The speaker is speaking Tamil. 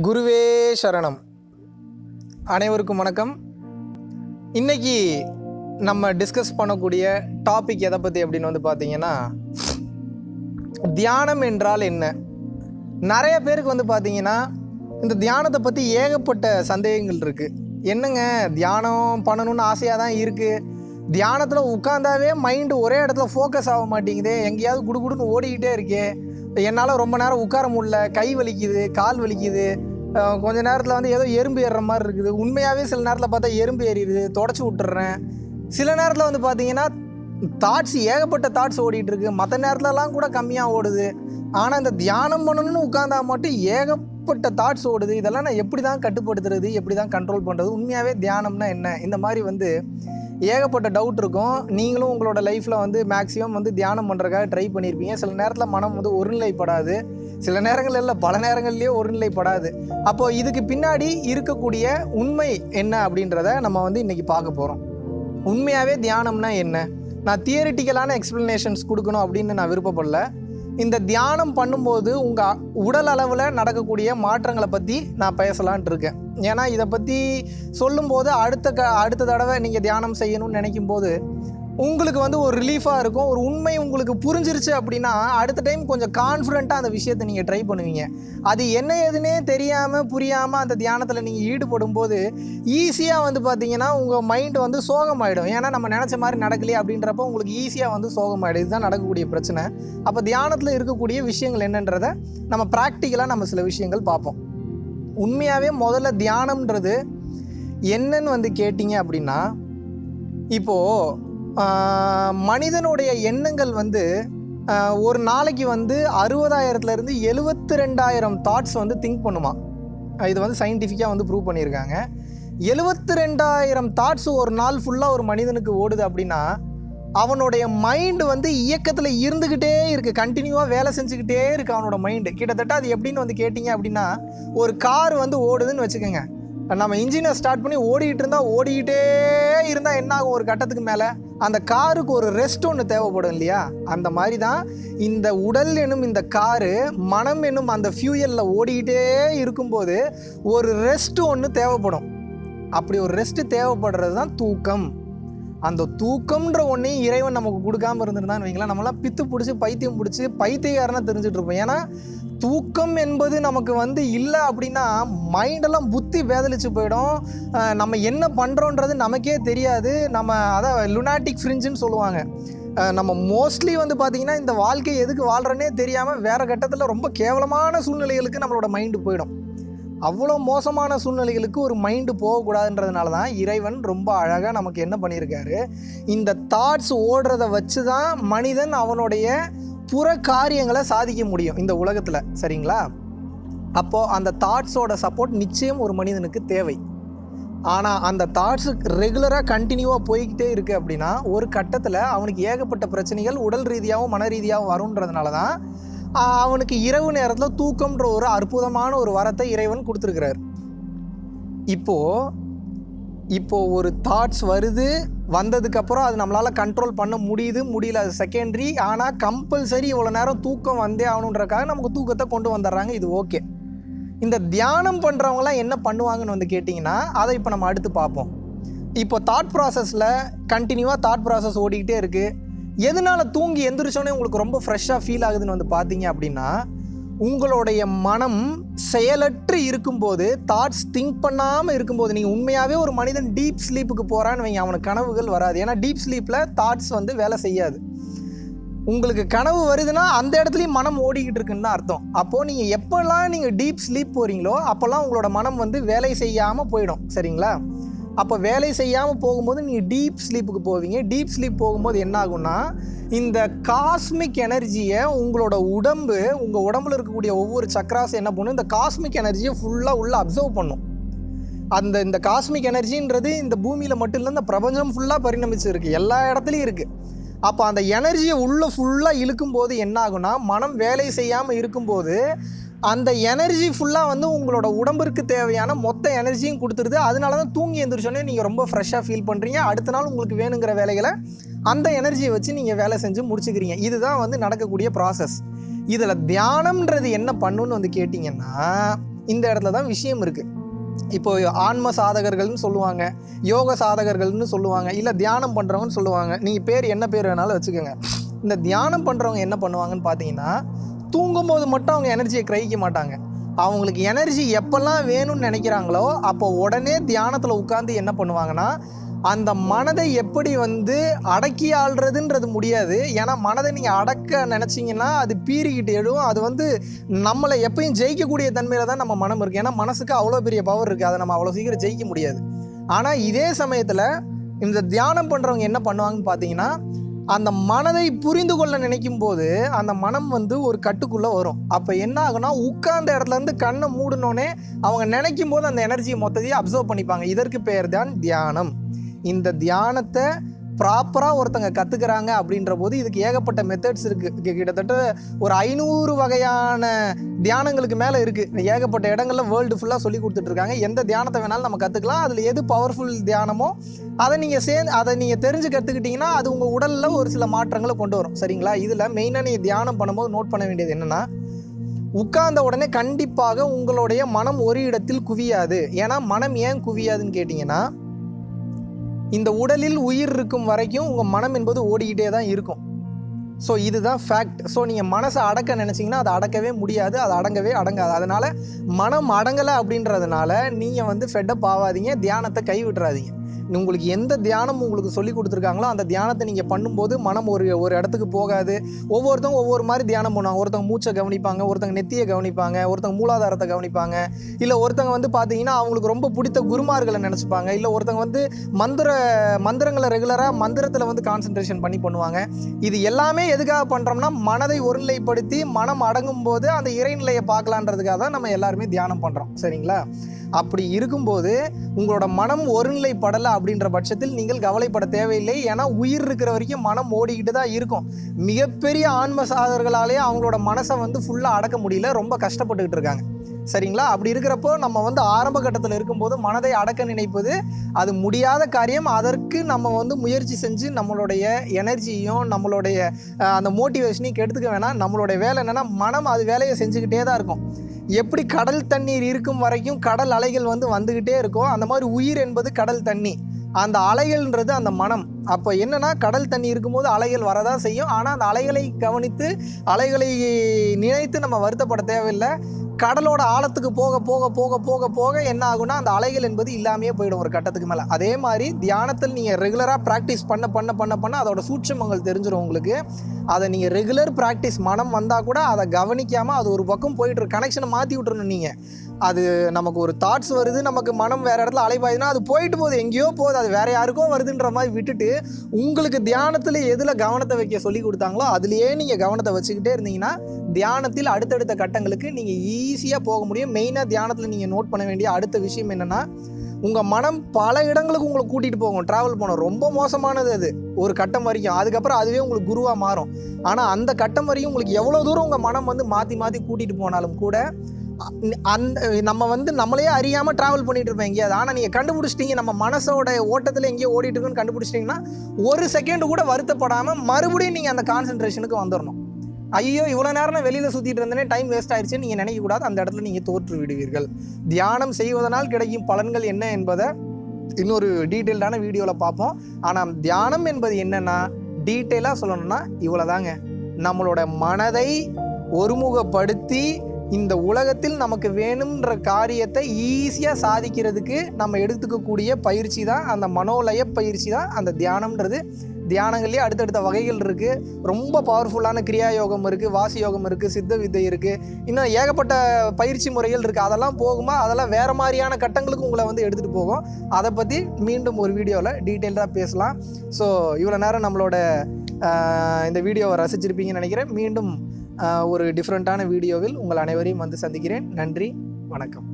குருவே சரணம். அனைவருக்கும் வணக்கம். இன்றைக்கி நம்ம டிஸ்கஸ் பண்ணக்கூடிய டாபிக் எதை பற்றி அப்படின்னு பார்த்தீங்கன்னா, தியானம் என்றால் என்ன. நிறைய பேருக்கு பார்த்தீங்கன்னா இந்த தியானத்தை பற்றி ஏகப்பட்ட சந்தேகங்கள் இருக்குது. என்னங்க தியானம் பண்ணணும்னு ஆசையாக தான் இருக்குது, தியானத்தில் உட்காந்தாவே மைண்டு ஒரே இடத்துல ஃபோக்கஸ் ஆக மாட்டேங்குது, எங்கேயாவது குடுகுடுன்னு ஓடிக்கிட்டே இருக்கே, என்னால் ரொம்ப நேரம் உட்கார முடியல, கை வலிக்குது, கால் வலிக்குது, கொஞ்ச நேரத்தில் ஏதோ எறும்பு ஏறுற மாதிரி இருக்குது, உண்மையாகவே சில நேரத்தில் பார்த்தா எறும்பு ஏறிடுது, தொடச்சி விட்டுறேன். சில நேரத்தில் பார்த்தீங்கன்னா தாட்ஸ் ஏகப்பட்ட தாட்ஸ் ஓடிட்டுருக்கு, மற்ற நேரத்துலலாம் கூட கம்மியாக ஓடுது. ஆனால் இந்த தியானம் பண்ணணும்னு உட்காந்தா மட்டும் ஏகப்பட்ட தாட்ஸ் ஓடுது. இதெல்லாம் நான் எப்படி தான் கட்டுப்படுத்துறது, எப்படி தான் கண்ட்ரோல் பண்ணுறது, உண்மையாகவே தியானம்னா என்ன, இந்த மாதிரி ஏகப்பட்ட டவுட் இருக்கும். நீங்களும் உங்களோட லைஃப்பில் மேக்ஸிமம் தியானம் பண்ணுறதுக்காக ட்ரை பண்ணியிருப்பீங்க. சில நேரத்தில் மனம் ஒருநிலைப்படாது, சில நேரங்கள் இல்லை பல நேரங்கள்லேயே ஒருநிலைப்படாது. அப்போது இதுக்கு பின்னாடி இருக்கக்கூடிய உண்மை என்ன அப்படின்றத நம்ம இன்றைக்கி பார்க்க போகிறோம். உண்மையாகவே தியானம்னா என்ன, நான் தியரிட்டிக்கலான எக்ஸ்ப்ளனேஷன்ஸ் கொடுக்கணும் அப்படின்னு நான் விருப்பப்படல. இந்த தியானம் பண்ணும்போது உங்கள் உடல் அளவில் நடக்கக்கூடிய மாற்றங்களை பற்றி நான் பேசலான்ட்டு இருக்கேன். ஏன்னா இதை பற்றி சொல்லும்போது அடுத்த தடவை நீங்கள் தியானம் செய்யணும்னு நினைக்கும் போது உங்களுக்கு ஒரு ரிலீஃபாக இருக்கும். ஒரு உண்மை உங்களுக்கு புரிஞ்சிருச்சு அப்படின்னா அடுத்த டைம் கொஞ்சம் கான்ஃபிடென்ட்டாக அந்த விஷயத்தை நீங்கள் ட்ரை பண்ணுவீங்க. அது என்ன ஏதுன்னே தெரியாமல் புரியாமல் அந்த தியானத்தில் நீங்கள் ஈடுபடும் போது ஈஸியாக பார்த்தீங்கன்னா உங்கள் மைண்டு சோகமாயிடும். ஏன்னா நம்ம நினச்ச மாதிரி நடக்கலையே அப்படின்றப்ப உங்களுக்கு ஈஸியாக சோகமாயிடும். இதுதான் நடக்கக்கூடிய பிரச்சனை. அப்போ தியானத்தில் இருக்கக்கூடிய விஷயங்கள் என்னன்றதை நம்ம ப்ராக்டிக்கலாக நம்ம சில விஷயங்கள் பார்ப்போம். உண்மையாகவே முதல்ல தியானம்ன்றது என்னன்னு கேட்டிங்க அப்படின்னா, இப்போது மனிதனுடைய எண்ணங்கள் ஒரு நாளைக்கு 60,000 72,000 தாட்ஸ் திங்க் பண்ணுமா. இது சயின்டிஃபிக்காக ப்ரூவ் பண்ணியிருக்காங்க. 72,000 தாட்ஸ் ஒரு நாள் ஃபுல்லாக ஒரு மனிதனுக்கு ஓடுது அப்படின்னா அவனுடைய மைண்டு இயக்கத்தில் இருந்துக்கிட்டே இருக்குது, கண்டினியூவாக வேலை செஞ்சுக்கிட்டே இருக்குது அவனோட மைண்டு. கிட்டத்தட்ட அது எப்படின்னு கேட்டிங்க அப்படின்னா, ஒரு கார் ஓடுதுன்னு வச்சுக்கோங்க, நம்ம இன்ஜினை ஸ்டார்ட் பண்ணி ஓடிக்கிட்டே இருந்தால் என்ன ஆகும், ஒரு கட்டத்துக்கு மேலே அந்த காருக்கு ஒரு ரெஸ்ட் ஒன்று தேவைப்படும் இல்லையா. அந்த மாதிரி தான் இந்த உடல் எனும் இந்த காரு மனம் என்னும் அந்த ஃபியூயலில் ஓடிக்கிட்டே இருக்கும்போது ஒரு ரெஸ்ட் ஒன்று தேவைப்படும். அப்படி ஒரு ரெஸ்ட் தேவைப்படுறது தான் தூக்கம். அந்த தூக்கம்ன்ற ஒன்றையும் இறைவன் நமக்கு கொடுக்காமல் இருந்திருந்தான்னு வைங்களேன், நம்மளாம் பித்து பிடிச்சி பைத்தியக்காரனா தெரிஞ்சுட்டு இருப்போம். ஏன்னா தூக்கம் என்பது நமக்கு இல்லை அப்படின்னா மைண்டெல்லாம் புத்தி வேதலிச்சு போயிடும். நம்ம என்ன பண்ணுறோன்றது நமக்கே தெரியாது. நம்ம அதான் லுனாட்டிக் ஃப்ரிஞ்சுன்னு சொல்லுவாங்க. நம்ம மோஸ்ட்லி பார்த்திங்கன்னா இந்த வாழ்க்கை எதுக்கு வாழ்கிறோன்னே தெரியாமல் வேறு கட்டத்தில் ரொம்ப கேவலமான சூழ்நிலைகளுக்கு நம்மளோட மைண்டு போயிடும். அவ்வளோ மோசமான சூழ்நிலைகளுக்கு ஒரு மைண்டு போகக்கூடாதுன்றதுனால தான் இறைவன் ரொம்ப அழகாக நமக்கு என்ன பண்ணியிருக்காரு, இந்த தாட்ஸ் ஓடுறத வச்சு தான் மனிதன் அவனுடைய புற காரியங்களை சாதிக்க முடியும் இந்த உலகத்தில். சரிங்களா? அப்போது அந்த தாட்ஸோட சப்போர்ட் நிச்சயம் ஒரு மனிதனுக்கு தேவை. ஆனால் அந்த தாட்ஸு ரெகுலராக கண்டினியூவாக போய்கிட்டே இருக்குது அப்படின்னா ஒரு கட்டத்தில் அவனுக்கு ஏகப்பட்ட பிரச்சனைகள் உடல் ரீதியாகவும் மன ரீதியாகவும் வரும்ன்றதுனால தான் அவனுக்கு இரவு நேரத்தில் தூக்கம்ன்ற ஒரு அற்புதமான ஒரு வரத்தை இறைவன் கொடுத்துருக்கிறார். இப்போ ஒரு தாட்ஸ் வந்ததுக்கப்புறம் அது நம்மளால் கண்ட்ரோல் பண்ண முடியல, அது செகண்டரி. ஆனால் கம்பல்சரி இவ்வளோ நேரம் தூக்கம் வந்தே ஆகணுன்றக்காக நமக்கு தூக்கத்தை கொண்டு வந்துடுறாங்க. இது ஓகே. இந்த தியானம் பண்ணுறவங்களாம் என்ன பண்ணுவாங்கன்னு கேட்டிங்கன்னா அதை இப்போ நம்ம அடுத்து பார்ப்போம். இப்போ தாட் ப்ராசஸில் கண்டினியூவாக தாட் ப்ராசஸ் ஓடிக்கிட்டே இருக்குது. எதனால் தூங்கி எந்திரிச்சோன்னே உங்களுக்கு ரொம்ப ஃப்ரெஷ்ஷாக ஃபீல் ஆகுதுன்னு பார்த்தீங்க அப்படின்னா, உங்களுடைய மனம் செயலற்று இருக்கும்போது, தாட்ஸ் திங்க் பண்ணாமல் இருக்கும்போது, நீங்கள் உண்மையாகவே ஒரு மனிதன் டீப் ஸ்லீப்புக்கு போகிறான்னு வைங்க, அவனுக்கு கனவுகள் வராது. ஏன்னா டீப் ஸ்லீப்பில் தாட்ஸ் வேலை செய்யாது. உங்களுக்கு கனவு வருதுன்னா அந்த இடத்துலையும் மனம் ஓடிக்கிட்டு இருக்குன்னு தான் அர்த்தம். அப்போது நீங்கள் எப்போல்லாம் நீங்கள் டீப் ஸ்லீப் போகிறீங்களோ அப்போல்லாம் உங்களோட மனம் வேலை செய்யாமல் போயிடும். சரிங்களா? அப்போ வேலை செய்யாமல் போகும்போது நீங்கள் டீப் ஸ்லீப்புக்கு போவீங்க. டீப் ஸ்லீப் போகும்போது என்ன ஆகும்னா, இந்த காஸ்மிக் எனர்ஜியை உங்கள் உடம்புல இருக்கக்கூடிய ஒவ்வொரு சக்ராஸ் என்ன பண்ணும், இந்த காஸ்மிக் எனர்ஜியை ஃபுல்லாக உள்ளே அப்சர்வ் பண்ணும். இந்த காஸ்மிக் எனர்ஜின்றது இந்த பூமியில் மட்டும் இல்லை, இந்த பிரபஞ்சம் ஃபுல்லாக பரிணமிச்சு இருக்குது, எல்லா இடத்துலையும் இருக்குது. அப்போ அந்த எனர்ஜியை உள்ளே ஃபுல்லாக இழுக்கும்போது என்ன ஆகும்னா, மனம் வேலை செய்யாமல் இருக்கும்போது அந்த எனர்ஜி ஃபுல்லாக உங்களோட உடம்பிற்கு தேவையான மொத்த எனர்ஜியும் கொடுத்துருது. அதனால தான் தூங்கி எழுந்திரிச்சோன்னே நீங்கள் ரொம்ப ஃப்ரெஷ்ஷாக ஃபீல் பண்ணுறீங்க. அடுத்த நாள் உங்களுக்கு வேணுங்கிற வேலைகளை அந்த எனர்ஜியை வச்சு நீங்கள் வேலை செஞ்சு முடிச்சுக்கிறீங்க. இதுதான் நடக்கக்கூடிய ப்ராசஸ். இதில் தியானம்ன்றது என்ன பண்ணுன்னு கேட்டிங்கன்னா, இந்த இடத்துல தான் விஷயம் இருக்குது. இப்போ ஆன்ம சாதகர்கள்னு சொல்லுவாங்க, யோக சாதகர்கள்னு சொல்லுவாங்க, இல்லை தியானம் பண்ணுறவங்கன்னு சொல்லுவாங்க. நீங்கள் பேர் என்ன பேர் வேணாலும் வச்சுக்கோங்க. இந்த தியானம் பண்ணுறவங்க என்ன பண்ணுவாங்கன்னு பார்த்தீங்கன்னா, தூங்கும்போது மட்டும் அவங்க எனர்ஜியை கிரகிக்க மாட்டாங்க. அவங்களுக்கு எனர்ஜி எப்பெல்லாம் வேணும்னு நினைக்கிறாங்களோ அப்போ உடனே தியானத்தில் உட்காந்து என்ன பண்ணுவாங்கன்னா, அந்த மனதை எப்படி அடக்கி ஆள்றதுன்றது முடியாது. ஏன்னா மனதை நீங்கள் அடக்க நினச்சிங்கன்னா அது பீறிக்கிட்டு எழும். அது நம்மளை எப்பயும் ஜெயிக்கக்கூடிய தன்மையில் தான் நம்ம மனம் இருக்குது. ஏன்னா மனசுக்கு அவ்வளோ பெரிய பவர் இருக்குது, அதை நம்ம அவ்வளோ சீக்கிரம் ஜெயிக்க முடியாது. ஆனால் இதே சமயத்தில் இந்த தியானம் பண்ணுறவங்க என்ன பண்ணுவாங்கன்னு பார்த்தீங்கன்னா, அந்த மனதை புரிந்து கொள்ள நினைக்கும் போது அந்த மனம் ஒரு கட்டுக்குள்ளே வரும். அப்போ என்ன ஆகுனா, உட்கார்ந்த இடத்துலேருந்து கண்ணை மூடினோடனே அவங்க நினைக்கும் போது அந்த எனர்ஜியை மொத்தத்தையும் அப்சர்வ் பண்ணிப்பாங்க. இதற்கு பெயர் தான் தியானம். இந்த தியானத்தை ப்ராப்பராக ஒருத்தங்க கற்றுக்கிறாங்க அப்படின்ற போது இதுக்கு ஏகப்பட்ட மெத்தட்ஸ் இருக்குது. கிட்டத்தட்ட ஒரு 500 வகையான தியானங்களுக்கு மேலே இருக்குது. ஏகப்பட்ட இடங்களில் வேர்ல்டு ஃபுல்லாக சொல்லி கொடுத்துட்ருக்காங்க. எந்த தியானத்தை வேணாலும் நம்ம கற்றுக்கலாம். அதில் எது பவர்ஃபுல் தியானமோ அதை நீங்கள் தெரிஞ்சு கற்றுக்கிட்டிங்கன்னா அது உங்கள் உடலில் ஒரு சில மாற்றங்களை கொண்டு வரும். சரிங்களா? இதில் மெயினாக நீங்கள் தியானம் பண்ணும்போது நோட் பண்ண வேண்டியது என்னென்னா, உட்கார்ந்த உடனே கண்டிப்பாக உங்களுடைய மனம் ஒரு இடத்தில் குவியாது. ஏன்னா மனம் ஏன் குவியாதுன்னு கேட்டிங்கன்னா, இந்த உடலில் உயிர் இருக்கும் வரைக்கும் உங்கள் மனம் என்பது ஓடிக்கிட்டே தான் இருக்கும். ஸோ இதுதான் ஃபேக்ட். ஸோ நீங்கள் மனசை அடக்க நினச்சிங்கன்னா அது அடக்கவே முடியாது, அது அடங்கவே அடங்காது. அதனால் மனம் அடங்கலை அப்படின்றதுனால நீங்கள் ஃபெட்டப் ஆகாதீங்க, தியானத்தை கை விட்டுறாதீங்க. உங்களுக்கு எந்த தியானம் உங்களுக்கு சொல்லி கொடுத்துருக்காங்களோ அந்த தியானத்தை நீங்கள் பண்ணும்போது மனம் ஒரு இடத்துக்கு போகாது. ஒவ்வொருத்தவங்க ஒவ்வொரு மாதிரி தியானம் பண்ணுவாங்க. ஒருத்தவங்க மூச்சை கவனிப்பாங்க, ஒருத்தவங்க நெத்தியை கவனிப்பாங்க, ஒருத்தவங்க மூலாதாரத்தை கவனிப்பாங்க, இல்லை ஒருத்தவங்க பார்த்தீங்கன்னா அவங்களுக்கு ரொம்ப பிடித்த குருமார்களை நினச்சிப்பாங்க, இல்லை ஒருத்தவங்க மந்திரங்களை ரெகுலராக மந்திரத்தில் கான்சன்ட்ரேஷன் பண்ணி பண்ணுவாங்க. இது எல்லாமே எதுக்காக பண்ணுறோம்னா, மனதை ஒருநிலைப்படுத்தி மனம் அடங்கும் போது அந்த இறைநிலையை பார்க்கலான்றதுக்காக தான் நம்ம எல்லாருமே தியானம் பண்ணுறோம். சரிங்களா? அப்படி இருக்கும்போது உங்களோட மனம் ஒருநிலைப்படலை அப்படின்ற பட்சத்தில் நீங்கள் கவலைப்பட தேவையில்லை. ஏன்னா உயிர் இருக்கிற வரைக்கும் மனம் ஓடிக்கிட்டு தான் இருக்கும். மிகப்பெரிய ஆன்ம சாதகர்களாலே அவங்களோட மனசை ஃபுல்லாக அடக்க முடியல, ரொம்ப கஷ்டப்பட்டுக்கிட்டு இருக்காங்க. சரிங்களா? அப்படி இருக்கிறப்போ நம்ம ஆரம்ப கட்டத்தில் இருக்கும்போது மனதை அடக்க நினைப்பது அது முடியாத காரியம். அதற்கு நம்ம முயற்சி செஞ்சு நம்மளுடைய எனர்ஜியும் நம்மளுடைய அந்த மோட்டிவேஷனையும் கெடுத்துக்க வேணாம். நம்மளுடைய வேலை என்னென்னா, மனம் அது வேலையை செஞ்சுக்கிட்டே தான் இருக்கும். எப்படி கடல் தண்ணீர் இருக்கும் வரைக்கும் கடல் அலைகள் வந்துக்கிட்டே இருக்கும், அந்த மாதிரி உயிர் என்பது கடல் தண்ணி, அந்த அலைகள்ன்றது அந்த மனம். அப்போ என்னென்னா, கடல் தண்ணி இருக்கும்போது அலைகள் வரதான் செய்யும். ஆனால் அந்த அலைகளை கவனித்து அலைகளை நினைத்து நம்ம வருத்தப்பட தேவையில்லை. கடலோட ஆழத்துக்கு போக போக போக போக போக என்ன ஆகுனா, அந்த அலைகள் என்பது இல்லாமையே போயிடும் ஒரு கட்டத்துக்கு மேலே. அதே மாதிரி தியானத்தில் நீங்கள் ரெகுலராக ப்ராக்டிஸ் பண்ண பண்ண பண்ண பண்ண அதோட சூட்சமங்கள் தெரிஞ்சிடும் உங்களுக்கு. அதை நீங்கள் ரெகுலர் ப்ராக்டிஸ் மனம் வந்தால் கூட அதை கவனிக்காமல் அது ஒரு பக்கம் போயிட்டு கனெக்ஷனை மாற்றி விட்டுறணும். நீங்கள் அது நமக்கு ஒரு தாட்ஸ் வருது, நமக்கு மனம் வேறு இடத்துல அலைபாயுதுன்னா அது போயிட்டு போகுது, எங்கேயோ போகுது, அது வேறு யாருக்கோ வருதுன்ற மாதிரி விட்டுட்டு உங்களுக்கு தியானத்தில் எதில் கவனத்தை வைக்க சொல்லி கொடுத்தாங்களோ அதுலேயே நீங்கள் கவனத்தை வச்சுக்கிட்டே இருந்தீங்கன்னா தியானத்தில் அடுத்தடுத்த கட்டங்களுக்கு நீங்கள் ஈஸியாக போக முடியும். மெயினாக தியானத்தில் நீங்கள் நோட் பண்ண வேண்டிய அடுத்த விஷயம் என்னென்னா, உங்கள் மனம் பல இடங்களுக்கு உங்களை கூட்டிகிட்டு போகும், ட்ராவல் பண்ணும். ரொம்ப மோசமானது அது ஒரு கட்டம் வரைக்கும். அதுக்கப்புறம் அதுவே உங்களுக்கு குருவாக மாறும். ஆனால் அந்த கட்டம் வரைக்கும் உங்களுக்கு எவ்வளோ தூரம் உங்கள் மனம் மாற்றி மாற்றி கூட்டிகிட்டு போனாலும் கூட நம்ம நம்மளே அறியாமல் ட்ராவல் பண்ணிட்டு இருப்போம் எங்கேயாவது. ஆனால் நீங்கள் கண்டுபிடிச்சிட்டீங்க, நம்ம மனசோட ஓட்டத்தில் எங்கேயோ ஓடிட்டு இருக்குன்னு கண்டுபிடிச்சிட்டிங்கன்னா ஒரு செகண்டு கூட வருத்தப்படாமல் மறுபடியும் நீங்கள் அந்த கான்சன்ட்ரேஷனுக்கு வந்துடணும். ஐயோ இவ்வளோ நேரம் நான் வெளியில் சுற்றிட்டு இருந்தேனே, டைம் வேஸ்ட் ஆயிடுச்சுன்னு நீங்கள் நினைக்கக்கூடாது. அந்த இடத்துல நீங்கள் தோற்று விடுவீர்கள். தியானம் செய்வதனால் கிடைக்கும் பலன்கள் என்ன என்பதை இன்னொரு டீட்டெயில்டான வீடியோவில் பார்ப்போம். ஆனால் தியானம் என்பது என்னென்னா, டீட்டெயிலாக சொல்லணும்னா இவ்வளோதாங்க. நம்மளோட மனதை ஒருமுகப்படுத்தி இந்த உலகத்தில் நமக்கு வேணுன்ற காரியத்தை ஈஸியாக சாதிக்கிறதுக்கு நம்ம எடுத்துக்கக்கூடிய பயிற்சி தான் அந்த மனோலய பயிற்சி தான் அந்த தியானம்ன்றது. தியானங்கள்லேயே அடுத்தடுத்த வகைகள் இருக்குது. ரொம்ப பவர்ஃபுல்லான கிரியா யோகம் இருக்குது, வாசி யோகம் இருக்குது, சித்த வித்தை இருக்குது, இன்னும் ஏகப்பட்ட பயிற்சி முறைகள் இருக்குது. அதெல்லாம் போகுமா, அதெல்லாம் வேறு மாதிரியான கட்டங்களுக்கு உங்களை எடுத்துகிட்டு போகும். அதை பற்றி மீண்டும் ஒரு வீடியோவில் டீட்டெயில்டாக பேசலாம். ஸோ இவ்வளோ நேரம் நம்மளோட இந்த வீடியோவை ரசிச்சிருப்பீங்கன்னு நினைக்கிறேன். மீண்டும் ஒரு டிஃப்ரெண்ட்டான வீடியோவில் உங்கள் அனைவரையும் சந்திக்கிறேன். நன்றி, வணக்கம்.